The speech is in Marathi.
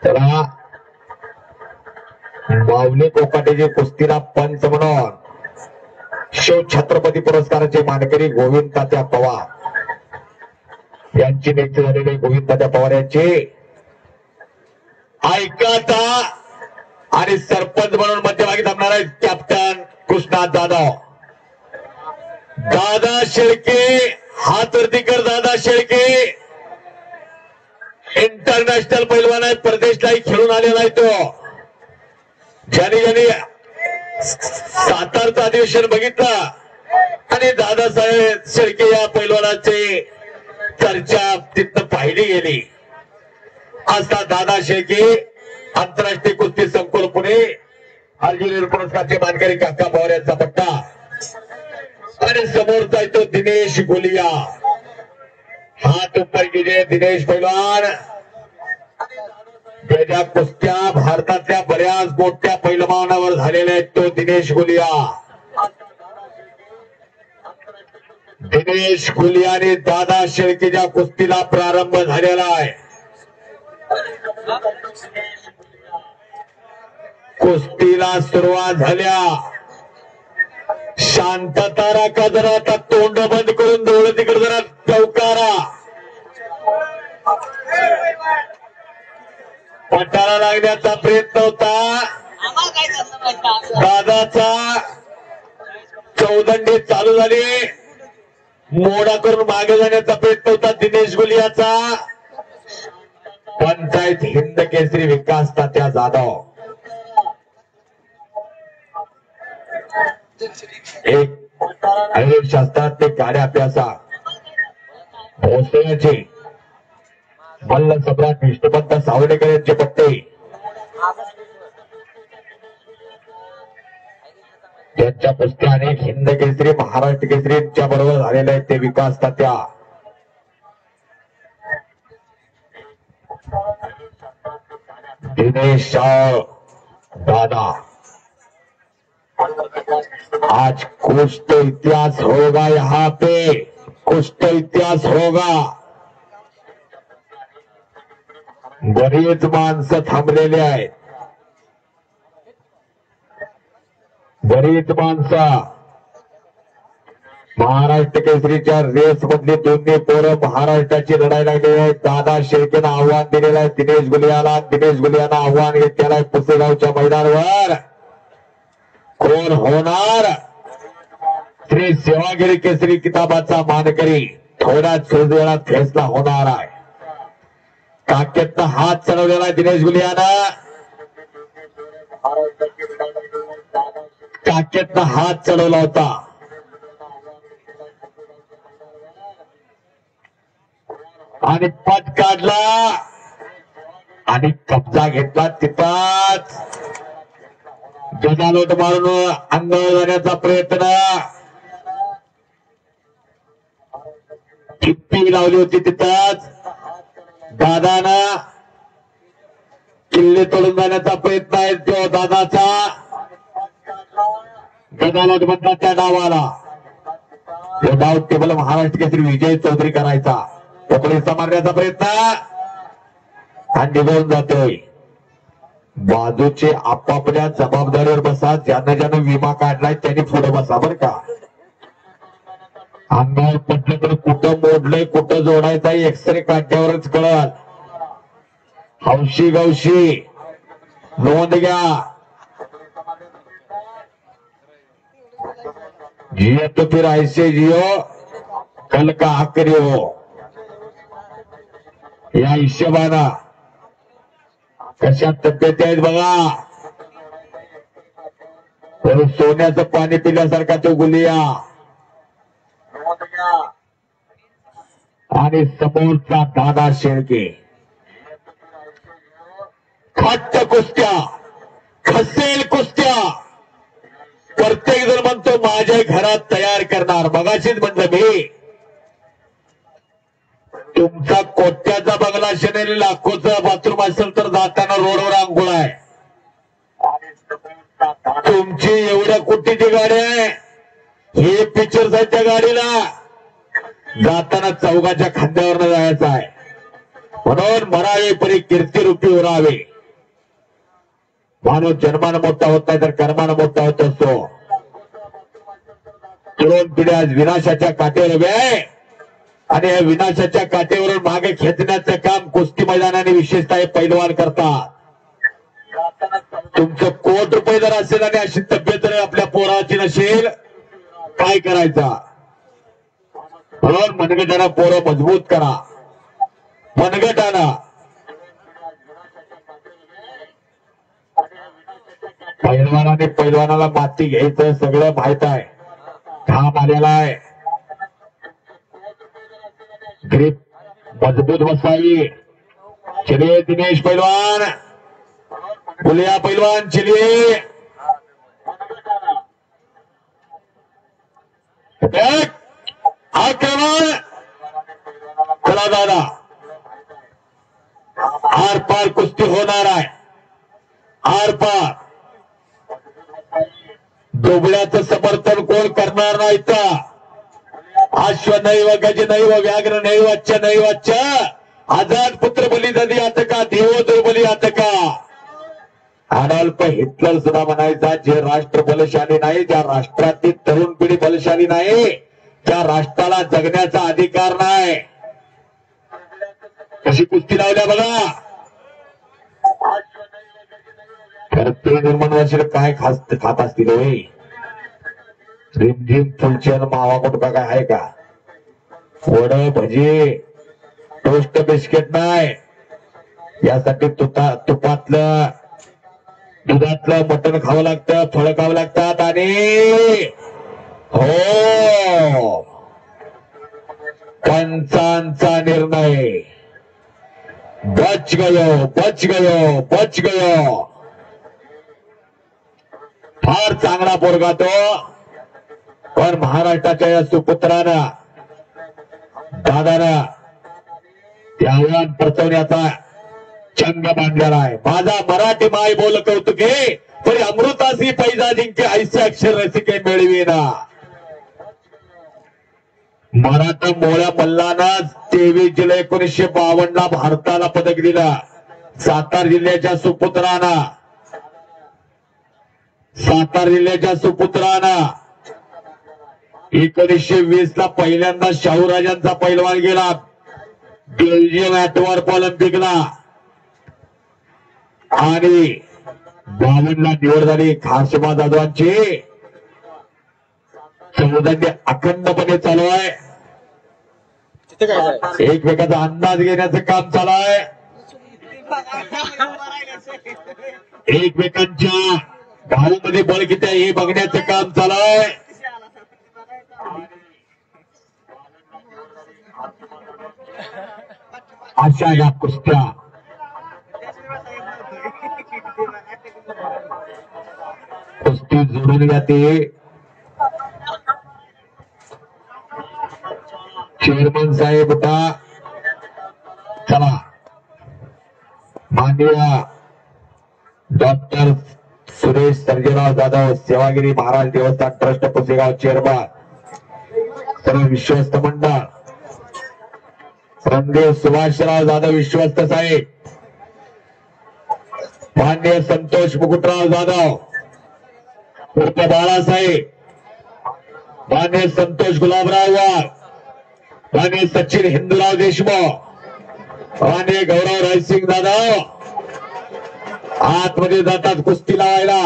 चला माऊली कोकाटेची कुस्तीला पंच म्हणून शिव छत्रपती पुरस्काराचे मानकरी गोविंद तात्या पवार यांची नियुक्ती झालेली. गोविंद तात्या पवार यांची ऐकता आणि सरपंच म्हणून मध्यभागी थांबणार आहेत कॅप्टन कृष्णा जाधव. दादा शेळके हात वरती कर. दादा शेळके इंटरनॅशनल पैलवान आहे, परदेशलाही खेळून आलेला आहे तो. ज्याने सातारचं अधिवेशन बघितलं आणि दादासाहेब शेळके या पैलवानाची चर्चा तिथं पाहिली गेली. असा दादा शेळके आंतरराष्ट्रीय कुस्ती संकुल पुणे अर्जुन पुरस्कारचे मानकरी काका पवार यांचा पट्टा. आणि समोरचा तो दिनेश गुलिया. हात ऊपर कीजिए दिनेश पैलवान. त्याच्या कुस्त्या भारतातल्या बऱ्याच मोठ्या पैलवानावर झालेल्या आहेत तो दिनेश गुलिया. दिनेश गुलियाने दादा शेळकेच्या कुस्तीला प्रारंभ झालेला आहे. कुस्तीला सुरुवात झाल्या. शांतता राखा जरा. आता तोंड बंद करून डोळे तिकडे जरा चौकारा. पटाला लागण्याचा प्रयत्न होता दादाचा. चौदंडी चालू झाली. मोडा करून मागे जाण्याचा प्रयत्न होता दिनेश गुलियाचा. पंचायत हिंद केसरी विकास तात्या जाधव. एक शास्त्रात ते गाड्या अभ्यासा भोसल्याचे मल्ल सम्राट विष्णुपंत सावडेकर यांचे पट्टे. त्यांच्या कुस्त्या अनेक हिंद केसरी महाराष्ट्र केसरीच्या बरोबर झालेले आहेत ते विकास तात्या. दिनेश दादा. आज कुछ तो इतिहास होगा यहाँ पे. कुछ तो इतिहास होगा. बरीच माणसं थांबलेली आहेत. बरीच माणसं. महाराष्ट्र केसरीच्या रेस मधली दोन्ही पोरं महाराष्ट्राची लढाई लागलेली आहे. दादा शेळकेनं आव्हान दिलेलं आहे दिनेश गुलियाला. दिनेश गुलियानं आव्हान घेतलेलं आहे पुसेगावच्या मैदानावर. कोण होणार श्री सेवागिरी केसरी किताबाचा मानकरी थोड्याच वेळात फैसला होणार आहे. काकेतनं हात चढवलेला आहे दिनेश गुलियानं. काकेतनं हात चढवला होता. आणि पद काढला आणि कब्जा घेतला. तिथंच जनालोट मारून अंगावर जाण्याचा प्रयत्न. ठिप्पी लावली होती तिथंच. दादानं किल्ले तोडून जाण्याचा प्रयत्न आहे तो दादाचा. जनालोट म्हणतात त्या डावाला. तो डाव टेबल महाराष्ट्र केसरी विजय चौधरी करायचा. पोकळीचा मारण्याचा प्रयत्न आणि निघून जातोय. बाजूचे आपापल्या जबाबदारीवर बसा. ज्यानं विमा काढलाय त्यांनी पुढे बसा बर का. अंगावर पडलं तर कुठं मोडलंय कुठं जोडायचं एक्सरे काढल्यावरच कळल. हौशी गौशी नोंद घ्या. जियो तो फिर ऐसे जियो कल का आखरी हो. या हिशोबाना कशा तब्येती आहेत बघा. सोन्याचं पाणी पिल्यासारखा तो गुलिया. आणि समोरचा दादा शेळके. खट्ट कुस्त्या खसेल कुस्त्या. प्रत्येक जण म्हणतो माझ्या घरात तयार करणार. मगाशीच म्हणलं मी तुमचा कोट्याचा बंगला शेनेली लाखोचा बाथरूम असेल तर जाताना रोडवर आंघोळ आहे. तुमची एवढ्या कोटीची गाडी आहे. हे पिक्चर आहेत त्या गाडीला. जाताना चौघाच्या खांद्यावर जायचं आहे. म्हणून मरावे परी कीर्तिरूपी उरावे. माणूस जन्मानं मोठा होत नाही तर कर्मानं मोठा होत असतो. तरुण पिढी आज विनाशाच्या काठेवर उभी आहे आणि या विनाशाच्या काठेवरून मागे खेचण्याचं काम कुस्ती मैदानाने विशेषतः पैलवान करतात. तुमचं कोट रुपये जर असेल आणि अशी तब्येत जर आपल्या पोराची नसेल काय करायचा. म्हणून मनगटानं पोरं मजबूत करा. मनगटानं पैलवानाने पैलवानाला माती घ्यायचं सगळं माहित आहे. घाम आलेला आहे. ग्रीप मजबूत बसावी. चलिए दिनेश पैलवान, बुलिया पैलवान, चलिए. आक्रमण. चला दादा, आर पार कुस्ती होणार आहे. आर पार. दुबळ्याचं समर्थन कोण करणार नाही. तर अश्व नैव गज नैव व्याघ्र नैव वाच्य नैव वाच्य आझाद पुत्र बली ददी आतका देव दुर्बली आतका. अडल्प हिटलर सुद्धा म्हणायचा, जे राष्ट्र बलशाली नाही, ज्या राष्ट्रातील तरुण पिढी बलशाली नाही, त्या राष्ट्राला जगण्याचा अधिकार नाही. कशी कुस्ती लावल्या बघा. खरं निर्माण वर्षाला काय खात असतील होय. रिमझिम फुलचंद मावा कुटका काय आहे का. वड भजी टोस्ट बिस्किट नाही. यासाठी तुपातलं दुधातलं मटण खावं लागतं, फळं खावं लागतात. आणि हो, पंचांचा निर्णय. बच गयो बच गयो बच गयो. फार चांगला पोरगा तो. पण महाराष्ट्राच्या या सुपुत्रानं दादानं ते आव्हान परचवण्याचा चंग बांधलेला आहे. माझा मराठी माय बोल कौतुके तरी अमृतासी पैजा जिंके ऐसे अक्षर रसिके मिळविना. मराठा मोळ्या मल्लानं 23 जुलै 1952 ला भारताला पदक दिलं. सातारा जिल्ह्याच्या सुपुत्रानं 1920 ला पहिल्यांदा शाहूराजांचा पैलवान गेला बेल्जियम ऍटवर्प ऑलिम्पिकला. आणि 52 ला निवड झाली. खासमा जाधवांची समुदाय अखंडपणे चालू आहे. एकमेकाचा अंदाज घेण्याचं काम चालू आहे. एकमेकांच्या भाऊमध्ये बळ किती आहे हे बघण्याचं काम चालू आहे. अशा या कुस्त्या कुस्ती जोडून जाते. चेअरमन साहेब होता. चला, माननीय डॉक्टर सुरेश सर्जेराव जाधव, सेवागिरी महाराज देवस्थान ट्रस्ट पुसेगाव चेअरमन, सर्व विश्वस्त मंडळ, रणदेव सुभाषराव जाधव विश्वस्त साहेब, माननीय संतोष मुकुटराव जाधव उर्फ बाळासाहेब, माननीय संतोष गुलाबराव वाघ, माननीय सचिन हिंदूराव देशमुख, माननीय गौरव रायसिंग जाधव आतमध्ये जातात कुस्ती लावायला.